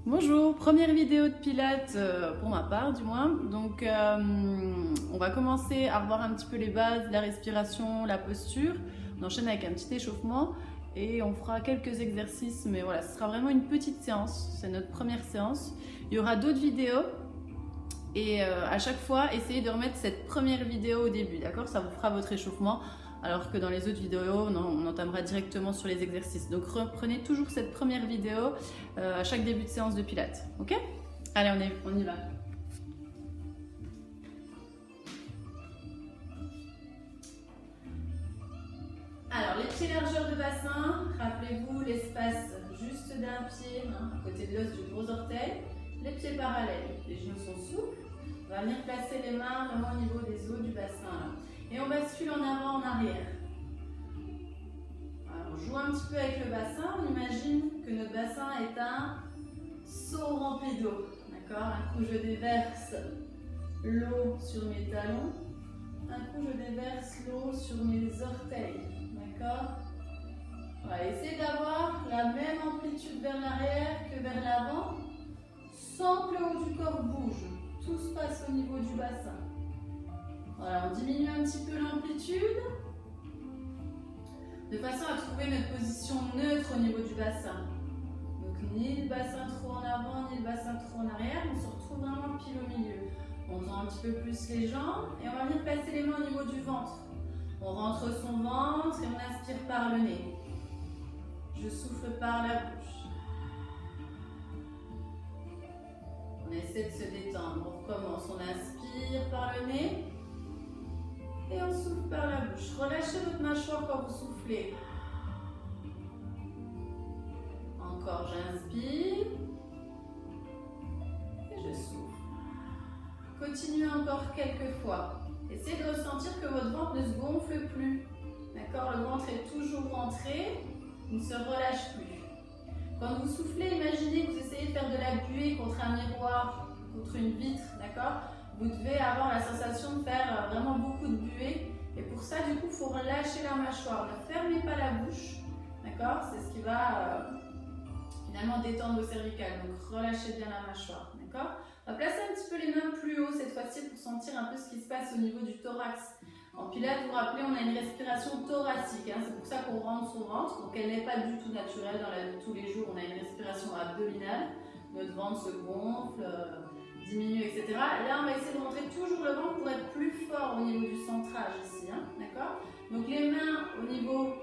Bonjour, première vidéo de pilates pour ma part du moins. Donc on va commencer à revoir un petit peu les bases, la respiration, la posture. On enchaîne avec un petit échauffement et on fera quelques exercices, mais voilà, ce sera vraiment une petite séance, c'est notre première séance. Il y aura d'autres vidéos et à chaque fois, essayez de remettre cette première vidéo au début, d'accord? Ça vous fera votre échauffement. Alors que dans les autres vidéos, on entamera directement sur les exercices. Donc reprenez toujours cette première vidéo à chaque début de séance de pilates. Ok? Allez, on y va. Alors, les pieds largeur de bassin, rappelez-vous l'espace juste d'un pied, à côté de l'os du gros orteil. Les pieds parallèles, les genoux sont souples. On va venir placer les mains vraiment au niveau des os du bassin. Et on bascule en avant, en arrière. Alors, on joue un petit peu avec le bassin. On imagine que notre bassin est un seau rempli d'eau. D'accord? Un coup, je déverse l'eau sur mes talons. Un coup, je déverse l'eau sur mes orteils. D'accord? Voilà, essayez d'avoir la même amplitude vers l'arrière que vers l'avant, sans que le haut du corps bouge. Tout se passe au niveau du bassin. Voilà, on diminue un petit peu l'amplitude de façon à trouver notre position neutre au niveau du bassin. Donc ni le bassin trop en avant, ni le bassin trop en arrière, on se retrouve vraiment pile au milieu. On tend un petit peu plus les jambes et on va venir placer les mains au niveau du ventre. On rentre son ventre et on aspire par le nez. Je souffle par la bouche. On essaie de se détendre. On recommence, on aspire par le nez. Et on souffle par la bouche. Relâchez votre mâchoire quand vous soufflez. Encore, j'inspire. Et je souffle. Continuez encore quelques fois. Essayez de ressentir que votre ventre ne se gonfle plus. D'accord? Le ventre est toujours rentré. Il ne se relâche plus. Quand vous soufflez, imaginez que vous essayez de faire de la buée contre un miroir, contre une vitre. D'accord? Vous devez avoir la sensation de faire vraiment beaucoup de buée. Et pour ça, du coup, il faut relâcher la mâchoire. Ne fermez pas la bouche. D'accord? C'est ce qui va finalement détendre vos cervicales. Donc, relâchez bien la mâchoire. D'accord? On va placer un petit peu les mains plus haut cette fois-ci pour sentir un peu ce qui se passe au niveau du thorax. En pilates, vous vous rappelez, on a une respiration thoracique. C'est pour ça qu'on rentre son ventre. Donc, elle n'est pas du tout naturelle dans la vie de tous les jours. On a une respiration abdominale. Notre ventre se gonfle. Diminue, etc. Là, on va essayer de rentrer toujours le ventre pour être plus fort au niveau du centrage ici, d'accord? Donc les mains au niveau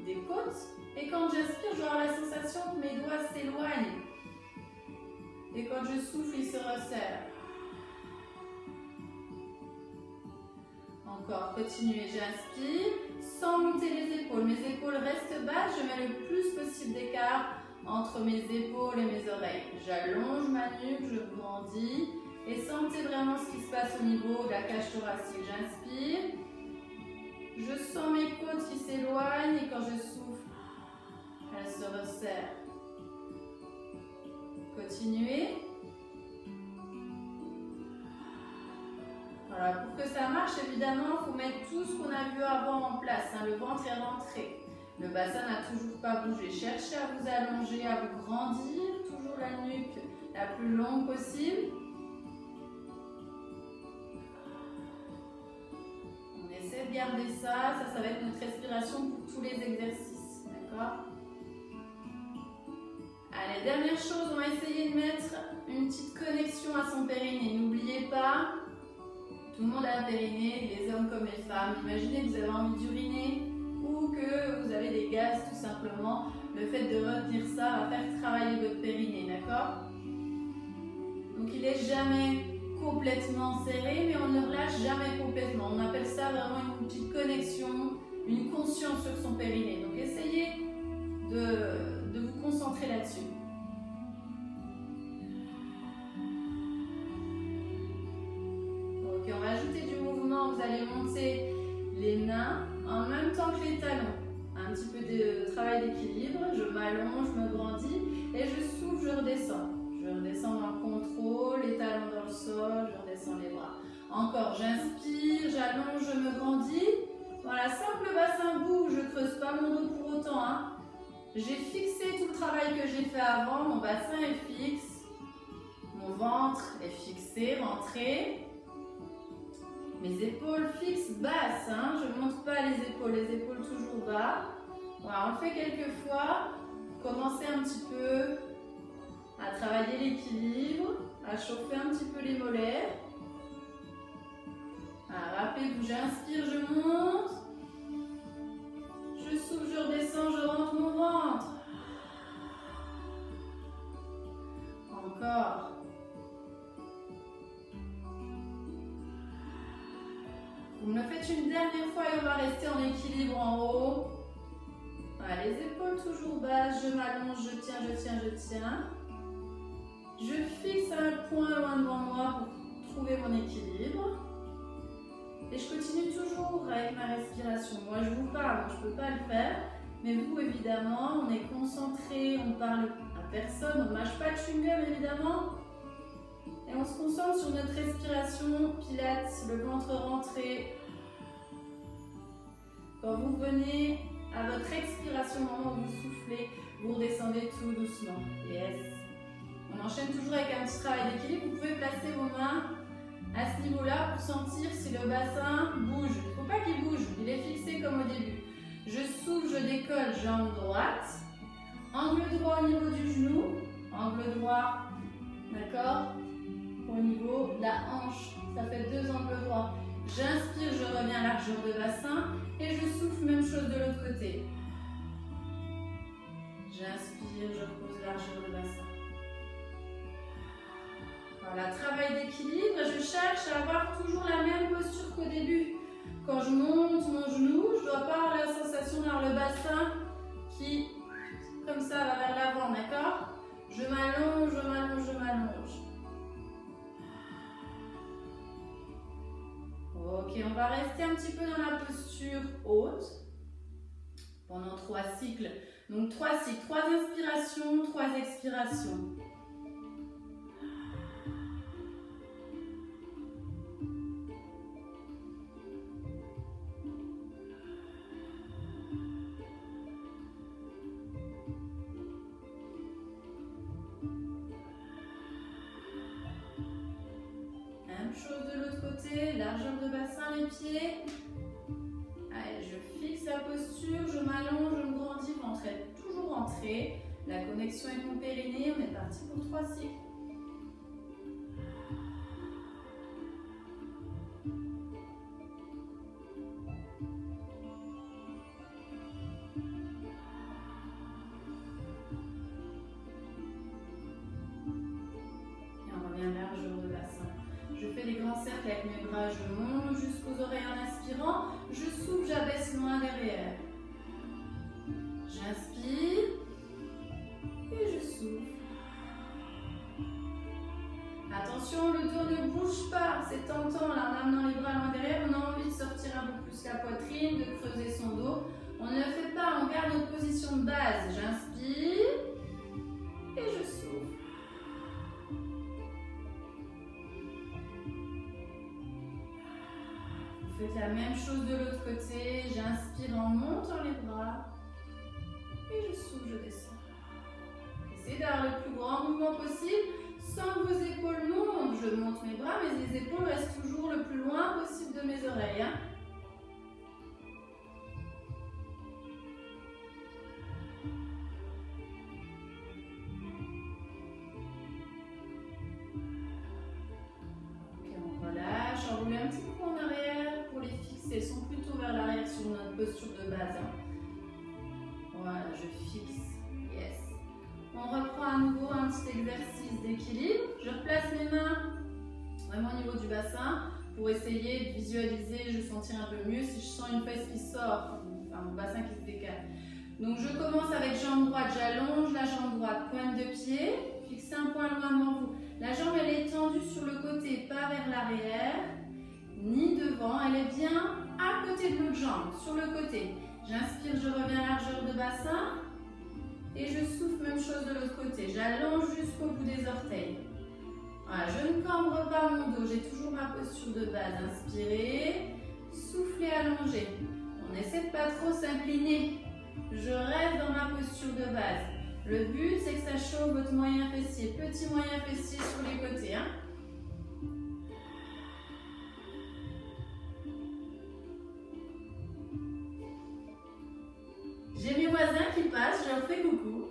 des côtes. Et quand j'inspire, je vais avoir la sensation que mes doigts s'éloignent. Et quand je souffle, ils se resserrent. Encore, continuez, j'inspire. Sans monter les épaules. Mes épaules restent basses, je mets le plus possible d'écart entre mes épaules et mes oreilles. J'allonge ma nuque, je grandis et sentez vraiment ce qui se passe au niveau de la cage thoracique. J'inspire, je sens mes côtes qui s'éloignent et quand je souffle, elles se resserrent. Continuez. Voilà, pour que ça marche, évidemment, il faut mettre tout ce qu'on a vu avant en place. Le ventre est rentré. Le bassin n'a toujours pas bougé. Cherchez à vous allonger, à vous grandir. Toujours la nuque la plus longue possible. On essaie de garder ça. Ça va être notre respiration pour tous les exercices. D'accord? Allez, dernière chose, on va essayer de mettre une petite connexion à son périnée. N'oubliez pas, tout le monde a un périnée, les hommes comme les femmes. Imaginez que vous avez envie d'uriner ou que vous avez des gaz tout simplement, le fait de retenir ça va faire travailler votre périnée, d'accord? Donc il n'est jamais complètement serré, mais on ne relâche jamais complètement. On appelle ça vraiment une petite connexion, une conscience sur son périnée. Donc essayez de vous concentrer là-dessus. Ok, on va ajouter du mouvement, vous allez monter les mains en même temps que les talons. Un petit peu de travail d'équilibre, je m'allonge, je me grandis et je souffle, je redescends. Je redescends dans le contrôle, les talons dans le sol, je redescends les bras. Encore, j'inspire, j'allonge, je me grandis. Voilà, sans que le bassin bouge, je ne creuse pas mon dos pour autant. J'ai fixé tout le travail que j'ai fait avant, mon bassin est fixe. ventre est fixé, rentré. Mes épaules fixes, basses, hein. Je ne monte pas les épaules toujours bas. Voilà, on le fait quelques fois. Commencez un petit peu à travailler l'équilibre, à chauffer un petit peu les mollets. Rappelez-vous, j'inspire, je monte. Je souffle, je redescends, je rentre mon ventre. Encore. Vous me le faites une dernière fois et on va rester en équilibre en haut. Voilà, les épaules toujours basses, je m'allonge, je tiens, je tiens, je tiens. Je fixe un point loin devant moi pour trouver mon équilibre. Et je continue toujours avec ma respiration. Moi, je vous parle, je ne peux pas le faire. Mais vous, évidemment, on est concentré, on parle à personne, on ne mâche pas de chewing-gum, évidemment. Et on se concentre sur notre respiration, pilates, le ventre rentré. Quand vous venez à votre expiration, au moment où vous soufflez, vous redescendez tout doucement. Yes. On enchaîne toujours avec un petit travail d'équilibre. Vous pouvez placer vos mains à ce niveau-là pour sentir si le bassin bouge. Il ne faut pas qu'il bouge, il est fixé comme au début. Je souffle, je décolle, jambe droite. Angle droit au niveau du genou. Angle droit, d'accord, au niveau de la hanche. Ça fait 2 angles droits. J'inspire, je reviens à largeur de bassin. Et je souffle, même chose de l'autre côté. J'inspire, je repose largeur de bassin. Voilà, travail d'équilibre. Je cherche à avoir toujours la même posture qu'au début. Quand je monte mon genou, je dois pas avoir la sensation d'avoir le bassin qui, comme ça, va vers l'avant, d'accord? Je m'allonge, je m'allonge, je m'allonge. Ok, on va rester un petit peu dans la posture haute pendant 3 cycles. Donc 3 cycles, 3 inspirations, 3 expirations. Chose de l'autre côté, largeur de bassin, les pieds. Allez, je fixe la posture, je m'allonge, je me grandis, ventre est toujours rentré. La connexion avec mon périnée, on est parti pour 3 cycles. Et on revient largeur de bassin. Je fais des grands cercles avec mes bras, je monte jusqu'aux oreilles en inspirant. Je souffle, j'abaisse loin derrière. J'inspire et je souffle. Attention, le dos ne bouge pas, c'est tentant. Là, en amenant les bras loin derrière, on a envie de sortir un peu plus la poitrine, de creuser son dos. On ne le fait pas, on garde notre position de base. J'inspire et je souffle. Faites la même chose de l'autre côté. J'inspire en montant les bras. Et je souffle, je descends. Essayez d'avoir le plus grand mouvement possible sans que vos épaules montent. Je monte mes bras, mais les épaules restent toujours le plus loin possible de mes oreilles. Hein. Ok, on relâche. Enroulez un petit coup en arrière pour les fixer. Ils sont plutôt vers l'arrière sur notre posture de base. Hein. Voilà, je fixe. Yes. On reprend à nouveau un petit exercice d'équilibre. Je replace mes mains vraiment au niveau du bassin pour essayer de visualiser, je sentir un peu mieux si je sens une fesse qui sort, enfin mon bassin qui se décale. Donc je commence avec jambe droite, j'allonge la jambe droite, pointe de pied, fixez un point loin devant vous. La jambe elle est tendue sur le côté, pas vers l'arrière, ni devant, elle est bien à côté de l'autre jambe, sur le côté. J'inspire, je reviens à largeur de bassin. Et je souffle, même chose de l'autre côté. J'allonge jusqu'au bout des orteils. Voilà, je ne cambre pas mon dos. J'ai toujours ma posture de base. Inspirez, soufflez, allongez. On essaie de pas trop s'incliner. Je reste dans ma posture de base. Le but, c'est que ça chauffe votre moyen fessier, petit moyen fessier sur les côtés. Hein. J'ai mes voisins qui passent, je leur fais coucou.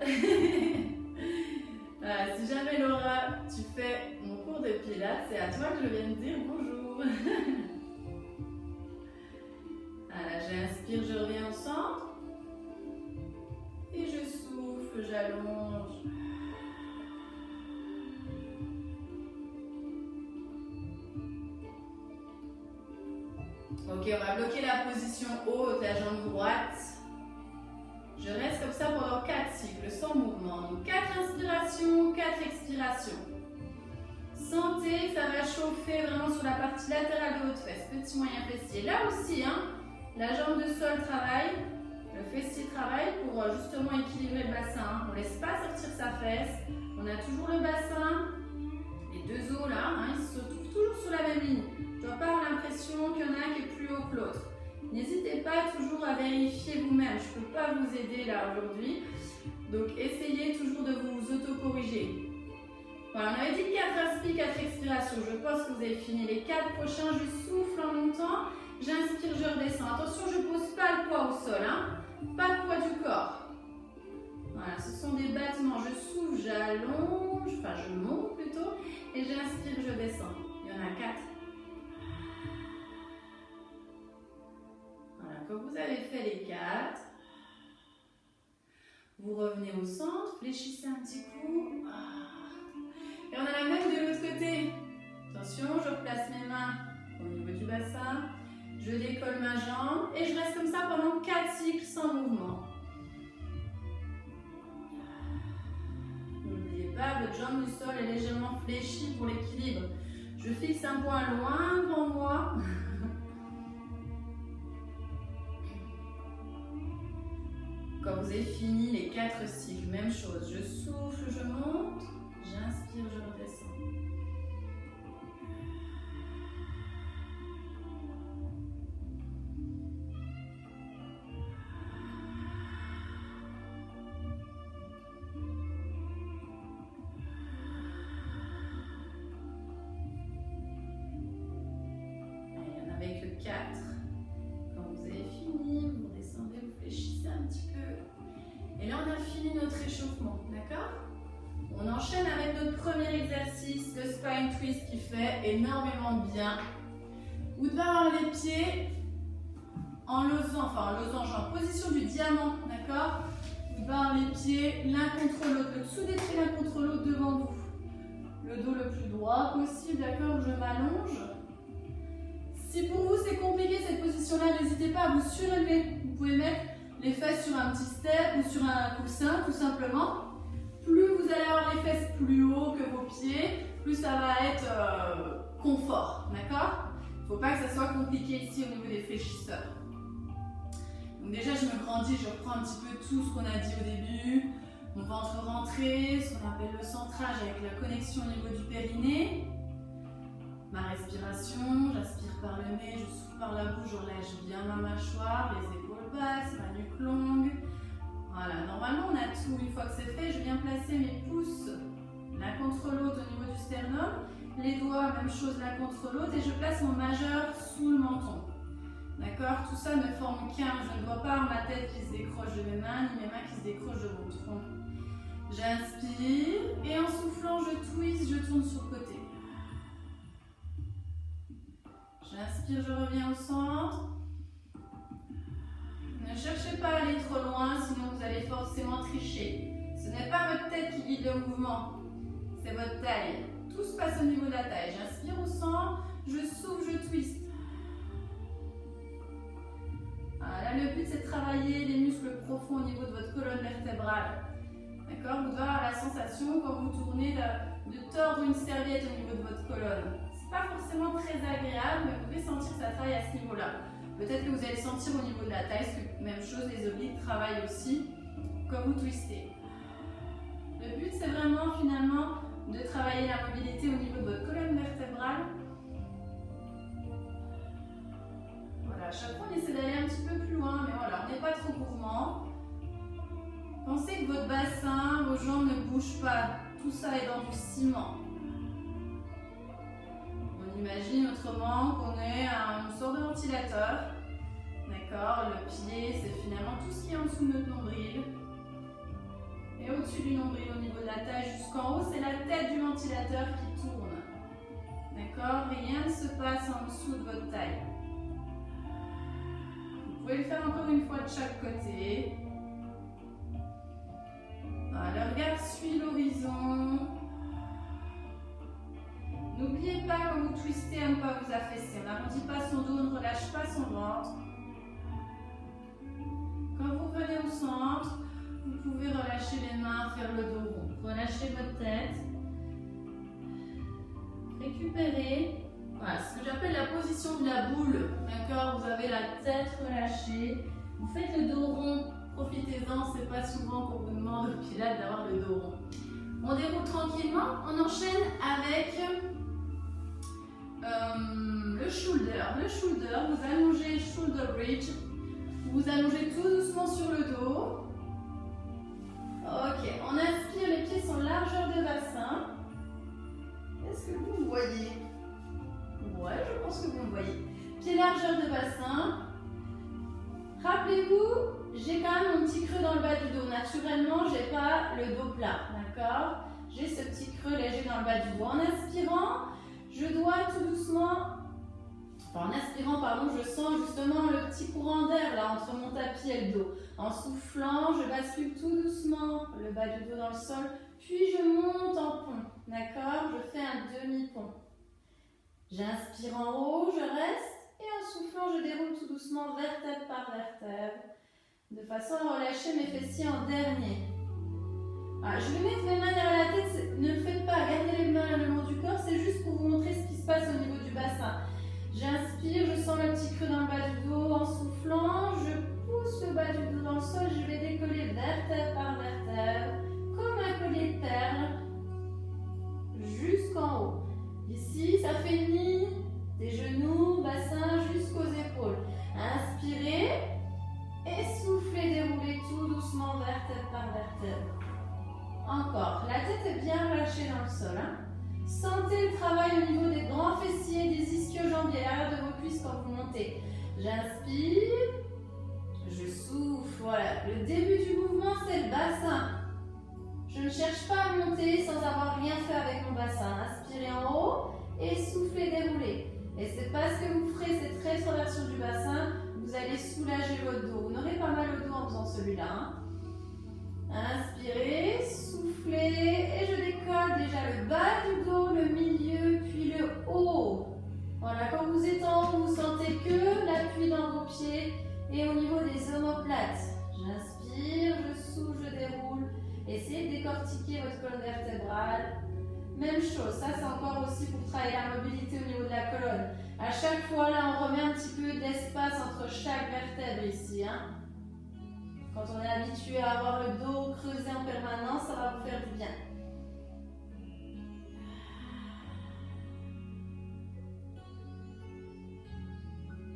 Voilà, si jamais Laura, tu fais mon cours de pilates, c'est à toi que je viens de dire bonjour. Voilà, j'inspire, je reviens au centre. Et je souffle, j'allonge. Ok, on va bloquer la position haute, la jambe droite. Je reste comme ça pendant 4 cycles, sans mouvement. Donc 4 inspirations, 4 expirations. Sentez, ça va chauffer vraiment sur la partie latérale de votre fesse. Petit moyen fessier. Là aussi, hein, la jambe de sol travaille, le fessier travaille pour justement équilibrer le bassin. On ne laisse pas sortir sa fesse. On a toujours le bassin, les deux os là, hein, ils se trouvent toujours sur la même ligne. Je ne dois pas avoir l'impression qu'il y en a un qui est plus haut que l'autre. N'hésitez pas toujours à vérifier vous-même. Je ne peux pas vous aider là aujourd'hui. Donc essayez toujours de vous auto-corriger. Voilà, on avait dit 4 inspirations, 4 expirations. Je pense que vous avez fini les 4 prochains. Je souffle en montant. J'inspire, je redescends. Attention, je ne pose pas le poids au sol. Hein. Pas le poids du corps. Voilà, ce sont des battements. Je souffle, j'allonge, enfin je monte plutôt. Et j'inspire, je descends. Il y en a 4. Voilà, quand vous avez fait les 4, vous revenez au centre, fléchissez un petit coup. Et on a la même de l'autre côté. Attention, je replace mes mains au niveau du bassin. Je décolle ma jambe et je reste comme ça pendant 4 cycles sans mouvement. N'oubliez pas, votre jambe du sol est légèrement fléchie pour l'équilibre. Je fixe un point loin devant moi. Quand vous avez fini les 4 cycles, même chose. Je souffle, je monte, j'inspire, je redescends. Allez, on avait que 4. Quand vous avez fini, vous descendez, vous fléchissez un petit peu. Et là, on a fini notre échauffement, d'accord? On enchaîne avec notre premier exercice, le spine twist qui fait énormément de bien. Vous devez avoir les pieds en losange, en position du diamant, d'accord? Vous devez avoir les pieds l'un contre l'autre, le dessous des pieds l'un contre l'autre devant vous. Le dos le plus droit possible, d'accord? Je m'allonge. Si pour vous c'est compliqué cette position-là, n'hésitez pas à vous surélever. Vous pouvez mettre les fesses sur un petit step ou sur un coussin, tout simplement. Plus vous allez avoir les fesses plus haut que vos pieds, plus ça va être confort, d'accord? Il ne faut pas que ça soit compliqué ici au niveau des fléchisseurs. Donc déjà, je me grandis, je reprends un petit peu tout ce qu'on a dit au début. Mon ventre rentré, ce qu'on appelle le centrage avec la connexion au niveau du périnée. Ma respiration, j'aspire par le nez, je souffle par la bouche, je relâche bien ma mâchoire, les épaules basses, ma nuque longue. Voilà, normalement on a tout. Une fois que c'est fait, je viens placer mes pouces l'un contre l'autre au niveau du sternum. Les doigts, même chose l'un contre l'autre. Et je place mon majeur sous le menton. D'accord? Tout ça ne forme qu'un. Je ne dois pas avoir ma tête qui se décroche de mes mains, ni mes mains qui se décrochent de mon tronc. J'inspire et en soufflant, je twist, je tourne sur le côté. J'inspire, je reviens au centre. Ne cherchez pas à aller trop loin, sinon vous allez forcément tricher. Ce n'est pas votre tête qui guide le mouvement, c'est votre taille. Tout se passe au niveau de la taille. J'inspire au centre, je souffle, je twist. Voilà, le but c'est de travailler les muscles profonds au niveau de votre colonne vertébrale. D'accord? Vous devez avoir la sensation quand vous tournez de tordre une serviette au niveau de votre colonne. C'est pas forcément très agréable, mais vous devez sentir que ça travaille à ce niveau-là. Peut-être que vous allez sentir au niveau de la taille, parce que même chose, les obliques travaillent aussi quand vous twistez. Le but c'est vraiment finalement de travailler la mobilité au niveau de votre colonne vertébrale. Voilà, à chaque fois on essaie d'aller un petit peu plus loin, mais voilà, on n'est pas trop gourmand. Pensez que votre bassin, vos jambes ne bougent pas. Tout ça est dans du ciment. On imagine autrement qu'on est à une sorte de ventilateur. D'accord? Le pied, c'est finalement tout ce qui est en dessous de notre nombril. Et au-dessus du nombril, au niveau de la taille jusqu'en haut, c'est la tête du ventilateur qui tourne. D'accord? Rien ne se passe en dessous de votre taille. Vous pouvez le faire encore une fois de chaque côté. Voilà, le regard suit l'horizon. N'oubliez pas quand vous twistez à ne pas vous affaisser. On n'arrondit pas son dos, on ne relâche pas son ventre. Quand vous revenez au centre, vous pouvez relâcher les mains, faire le dos rond. Relâchez votre tête. Récupérez. Voilà, ce que j'appelle la position de la boule. D'accord? Vous avez la tête relâchée. Vous faites le dos rond. Profitez-en, c'est pas souvent qu'on vous demande au pilates d'avoir le dos rond. On déroule tranquillement. On enchaîne avec le shoulder. Le shoulder, vous allongez le shoulder bridge. Vous allongez tout doucement sur le dos. Ok, on inspire, les pieds sont largeur de bassin. Est-ce que vous me voyez? Ouais, je pense que vous me voyez. Pieds largeur de bassin. Rappelez-vous, j'ai quand même mon petit creux dans le bas du dos. Naturellement, je n'ai pas le dos plat, d'accord? J'ai ce petit creux léger dans le bas du dos. En inspirant, je dois tout doucement... En inspirant, pardon, je sens justement le petit courant d'air là entre mon tapis et le dos. En soufflant, je bascule tout doucement le bas du dos dans le sol, puis je monte en pont, d'accord? Je fais un demi-pont. J'inspire en haut, je reste, et en soufflant, je déroule tout doucement vertèbre par vertèbre, de façon à relâcher mes fessiers en dernier. Voilà, je vais mettre mes mains derrière la tête, ne le faites pas, gardez les mains le long du corps, c'est juste pour vous montrer ce qui se passe au niveau du bassin. J'inspire, je sens le petit creux dans le bas du dos. En soufflant, je pousse le bas du dos dans le sol. Je vais décoller vertèbre par vertèbre, comme un collier de perles, jusqu'en haut. Ici, ça fait une ligne des genoux, bassin jusqu'aux épaules. Inspirez et soufflez, déroulez tout doucement vertèbre par vertèbre. Encore, la tête est bien relâchée dans le sol. Sentez le travail au niveau des grands fessiers, des ischio-jambiers, l'arrière de vos cuisses quand vous montez. J'inspire, je souffle. Voilà, le début du mouvement, c'est le bassin. Je ne cherche pas à monter sans avoir rien fait avec mon bassin. Inspirez en haut et soufflez, déroulez. Et c'est parce que vous ferez cette rétroversion du bassin, vous allez soulager votre dos. Vous n'aurez pas mal au dos en faisant celui-là. Inspirez, soufflez et je décolle déjà le bas du dos, le milieu, puis le haut. Voilà, quand vous êtes en haut, vous sentez que l'appui dans vos pieds et au niveau des omoplates. J'inspire, je souffle, je déroule. Essayez de décortiquer votre colonne vertébrale. Même chose, ça c'est encore aussi pour travailler la mobilité au niveau de la colonne. À chaque fois, là, on remet un petit peu d'espace entre chaque vertèbre ici. Quand on est habitué à avoir le dos creusé en permanence, ça va vous faire du bien.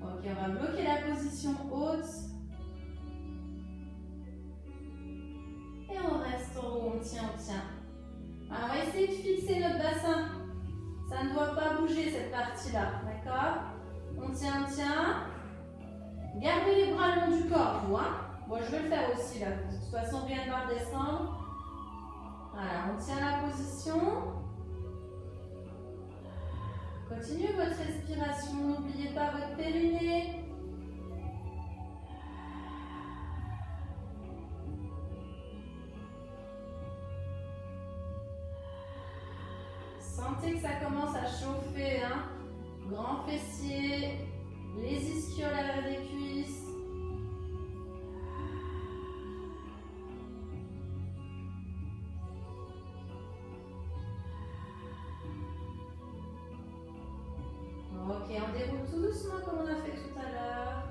Ok, on va bloquer la position haute. Et on reste en haut, on tient, on tient. Alors, on va essayer de fixer notre bassin. Ça ne doit pas bouger cette partie-là, d'accord? On tient, on tient. Gardez les bras le long du corps, vous, Moi, je vais le faire aussi, là. De toute façon, rien ne va redescendre. Voilà, on tient la position. Continuez votre respiration. N'oubliez pas votre périnée. Sentez que ça commence à chauffer, Grand fessier, les ischios à l'arrière des cuisses. Ok, on déroule tout doucement comme on a fait tout à l'heure.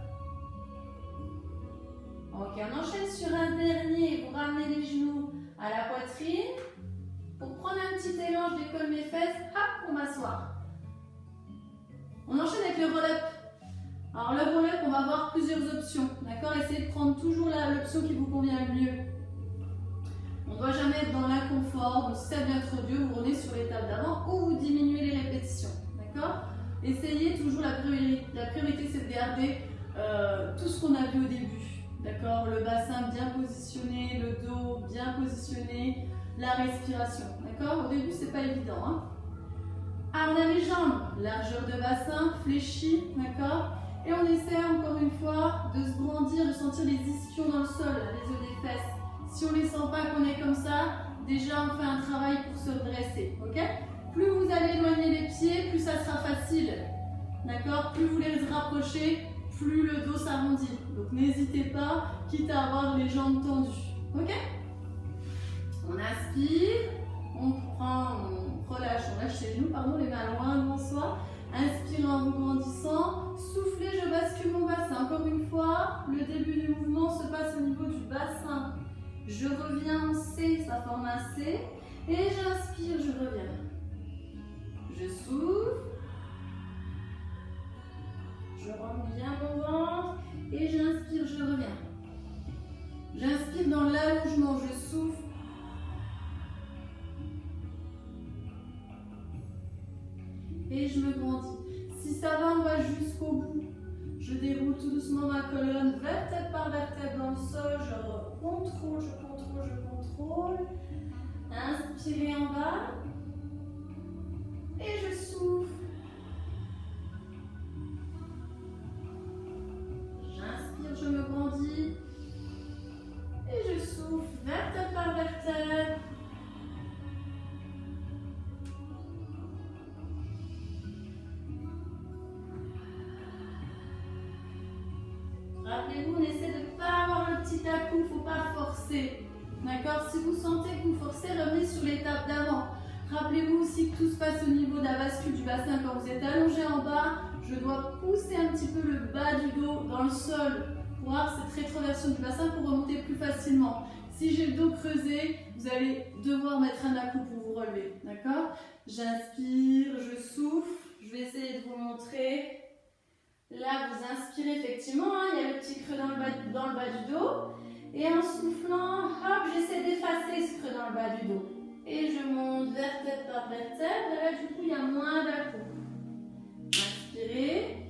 Ok, on enchaîne sur un dernier. Vous ramenez les genoux à la poitrine. Pour prendre un petit élan, je décolle mes fesses, hop, pour m'asseoir. On enchaîne avec le roll-up. Alors le roll-up, on va avoir plusieurs options, d'accord? Essayez de prendre toujours l'option qui vous convient le mieux. On ne doit jamais être dans l'inconfort, donc si ça devient trop dur, vous revenez sur l'étape d'avant ou vous diminuez les répétitions. D'accord? Essayez toujours, la priorité c'est de garder tout ce qu'on a vu au début. D'accord? Le bassin bien positionné, le dos bien positionné, la respiration. D'accord? Au début, c'est pas évident. Hein? Ah, on a les jambes, largeur de bassin, fléchie. D'accord? Et on essaie encore une fois de se grandir, de sentir les ischions dans le sol, les os des fesses. Si on ne les sent pas qu'on est comme ça, déjà on fait un travail pour se redresser. Ok? Plus vous allez éloigner les pieds, plus ça sera facile. D'accord? Plus vous les rapprochez, plus le dos s'arrondit. Donc n'hésitez pas, quitte à avoir les jambes tendues. Ok? On inspire, on relâche, on lâche les genoux, pardon, les mains loin devant soi. Inspirez en vous grandissant. Soufflez, je bascule mon bassin. Encore une fois, le début du mouvement se passe au niveau du bassin. Je reviens en C, ça forme un C. Et j'inspire, je reviens. Je souffle. Je rentre bien mon ventre. Et j'inspire, je reviens. J'inspire dans l'allongement, je souffle. Et je me grandis. Si ça va, on va jusqu'au bout. Je déroule tout doucement ma colonne, vertèbre par vertèbre dans le sol. Je contrôle, je contrôle, je contrôle. Inspirez en bas. Et je souffle. J'inspire, je me grandis. Et je souffle, vertèbre par vertèbre. Rappelez-vous, on essaie de ne pas avoir le petit à-coup, il ne faut pas forcer. D'accord? Si vous sentez que vous forcez, revenez sur l'étape d'avant. Rappelez-vous aussi que tout se passe au niveau de la bascule du bassin. Quand vous êtes allongé en bas, je dois pousser un petit peu le bas du dos dans le sol pour avoir cette rétroversion du bassin pour remonter plus facilement. Si j'ai le dos creusé, vous allez devoir mettre un à-coup pour vous relever. D'accord? J'inspire, je souffle. Je vais essayer de vous montrer. Là, vous inspirez effectivement, hein, il y a le petit creux dans le bas du dos. Et en soufflant, hop, j'essaie d'effacer ce creux dans le bas du dos. Et je monte vertèbre par vertèbre. Et là, du coup, il y a moins d'à-coup. Inspirez.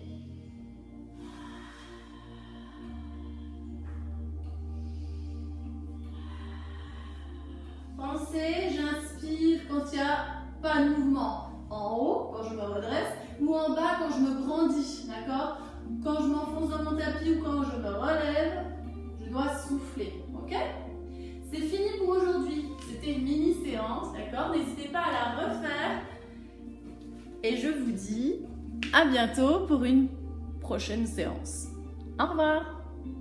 Pensez, j'inspire quand il n'y a pas de mouvement. En haut, quand je me redresse, ou en bas, quand je me grandis, d'accord? Quand je m'enfonce dans mon tapis ou quand je me relève, je dois souffler, ok? C'est fini pour aujourd'hui. C'était une mini-séance, d'accord? N'hésitez pas à la refaire. Et je vous dis à bientôt pour une prochaine séance. Au revoir!